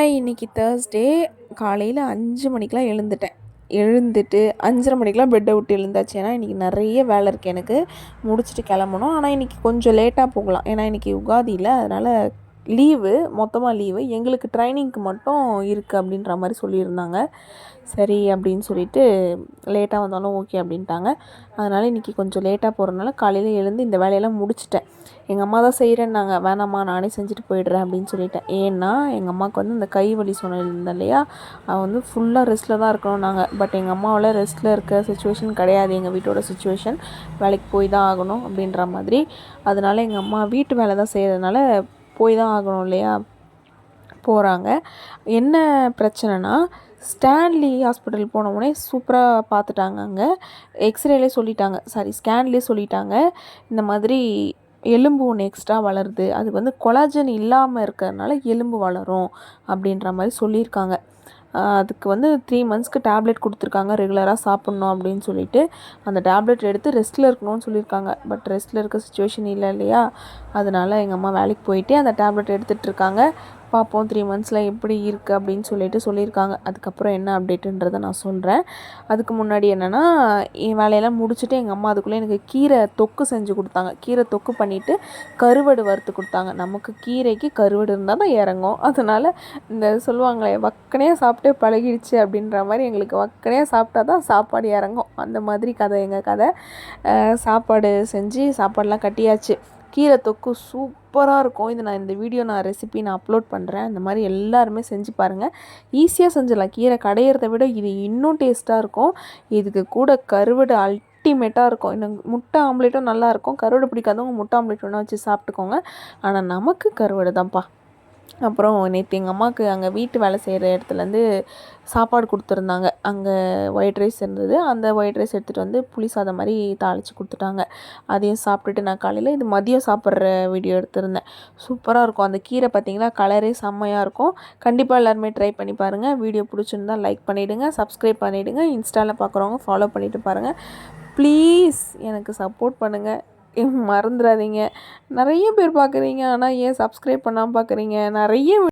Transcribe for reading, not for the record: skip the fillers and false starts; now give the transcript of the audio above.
Hi, இன்னைக்கு Thursday காலையில் 5 மணிக்கெலாம் எழுந்துட்டு 5:30 மணிக்கெலாம் பெட்டை விட்டு எழுந்தாச்சு. ஏன்னா இன்றைக்கி நிறைய வேலை இருக்குது, எனக்கு முடிச்சுட்டு கிளம்பணும். ஆனால் இன்றைக்கி கொஞ்சம் லேட்டாக போகலாம், ஏன்னா இன்றைக்கி உகாதி இல்லை, அதனால் மொத்தமாக லீவு. எங்களுக்கு ட்ரைனிங்க்கு மட்டும் இருக்குது அப்படின்ற மாதிரி சொல்லியிருந்தாங்க. சரி அப்படின்னு சொல்லிட்டு லேட்டாக வந்தாலும் ஓகே அப்படின்ட்டாங்க. அதனால் இன்றைக்கி கொஞ்சம் லேட்டாக போகிறதுனால காலையில் எழுந்து இந்த வேலையெல்லாம் முடிச்சிட்டேன். எங்கள் அம்மா தான் செய்கிறேன்னாங்க. வேணாம்மா நானே செஞ்சுட்டு போயிடுறேன் அப்படின்னு சொல்லிட்டேன். ஏன்னா எங்கள் அம்மாவுக்கு வந்து இந்த கை வலி சொன்னிருந்தேன் இல்லையா, அவள் வந்து ஃபுல்லாக ரெஸ்ட்டில் தான் இருக்கணும் நாங்கள். பட் எங்கள் அம்மாவால் ரெஸ்ட்டில் இருக்க சுச்சுவேஷன் கிடையாது, எங்கள் வீட்டோட சுச்சுவேஷன். வேலைக்கு போய் தான் ஆகணும் அப்படின்ற மாதிரி. அதனால் எங்கள் அம்மா வீட்டு வேலை தான் செய்கிறதுனால போய் தான் ஆகணும் இல்லையா, போகிறாங்க. என்ன பிரச்சனைனா, ஸ்டான்லி ஹாஸ்பிட்டல் போனவுடனே சூப்பராக பார்த்துட்டாங்க. அங்கே எக்ஸ்ரேலே சொல்லிட்டாங்க, ஸ்கேன்லேயே சொல்லிட்டாங்க, இந்த மாதிரி எலும்பு ஒன்று எக்ஸ்ட்ரா வளருது, அது வந்து கொலாஜன் இல்லாமல் இருக்கிறதுனால எலும்பு வளரும் அப்படின்ற மாதிரி சொல்லியிருக்காங்க. அதுக்கு வந்து 3 மந்த்ஸ்க்கு டேப்லெட் கொடுத்துருக்காங்க, ரெகுலராக சாப்பிட்ணும் அப்படின்னு சொல்லிட்டு. அந்த டேப்லெட் எடுத்து ரெஸ்ட்டில் இருக்கணும்னு சொல்லியிருக்காங்க. பட் ரெஸ்ட்டில் இருக்க சுச்சுவேஷன் இல்லை இல்லையா, அதனால் எங்கள் அம்மா வேலைக்கு போயிட்டு அந்த டேப்லெட் எடுத்துகிட்ருக்காங்க. பார்ப்போம் 3 மந்த்ஸில் எப்படி இருக்குது அப்படின்னு சொல்லியிருக்காங்க. அதுக்கப்புறம் என்ன அப்டேட்டுன்றதை நான் சொல்கிறேன். அதுக்கு முன்னாடி என்னென்னா, என் வேலையெல்லாம் முடிச்சுட்டு எங்கள் அம்மா அதுக்குள்ளே எனக்கு கீரை தொக்கு செஞ்சு கொடுத்தாங்க. கீரை தொக்கு பண்ணிவிட்டு கருவாடு வறுத்து கொடுத்தாங்க. நமக்கு கீரைக்கு கருவாடு இருந்தால் தான் இறங்கும். அதனால் இந்த சொல்லுவாங்களே, வக்கனையாக சாப்பிட்டே பழகிடுச்சு அப்படின்ற மாதிரி, எங்களுக்கு வக்கனையாக சாப்பிட்டா தான் சாப்பாடு இறங்கும். அந்த மாதிரி கதை எங்கள் கதை. சாப்பாடு செஞ்சு சாப்பாடெலாம் கட்டியாச்சு. கீரை தொக்கு சூப்பராக இருக்கும். இந்த வீடியோ ரெசிபி நான் அப்லோட் பண்ணுறேன். இந்த மாதிரி எல்லாருமே செஞ்சு பாருங்கள். ஈஸியாக செஞ்சிடலாம். கீரை கடையிறத விட இது இன்னும் டேஸ்ட்டாக இருக்கும். இதுக்கு கூட கருவாடு அல்டிமேட்டாக இருக்கும். இன்னும் முட்டை ஆம்லேட்டும் நல்லாயிருக்கும். கருவாடு பிடிக்காதவங்க முட்டை ஆம்லேட் ஒன்றா வச்சு சாப்பிட்டுக்கோங்க. ஆனால் நமக்கு கருவாடு தான்ப்பா. அப்புறம் நேற்று எங்கள் அம்மாவுக்கு அங்கே வீட்டு வேலை செய்கிற இடத்துலேருந்து சாப்பாடு கொடுத்துருந்தாங்க. அங்கே ஒயிட் ரைஸ் இருந்தது. அந்த ஒயிட் ரைஸ் எடுத்துகிட்டு வந்து புளி சாதம் மாதிரி தாளித்து கொடுத்துட்டாங்க. அதையும் சாப்பிட்டுட்டு நான் காலையில் இது மதியம் சாப்பிட்ற வீடியோ எடுத்திருந்தேன். சூப்பராக இருக்கும். அந்த கீரை பார்த்திங்கன்னா கலரே செம்மையாக இருக்கும். கண்டிப்பாக எல்லாருமே ட்ரை பண்ணி பாருங்கள். வீடியோ பிடிச்சிருந்தா லைக் பண்ணிவிடுங்க, சப்ஸ்கிரைப் பண்ணிவிடுங்க. இன்ஸ்டாவில் பார்க்குறவங்க ஃபாலோ பண்ணிவிட்டு பாருங்கள். ப்ளீஸ் எனக்கு சப்போர்ட் பண்ணுங்கள், மறந்துடாதீங்க. நிறைய பேர் பார்க்குறீங்க, ஆனால் ஏன் சப்ஸ்கிரைப் பண்ணாமல் பார்க்குறீங்க? நிறைய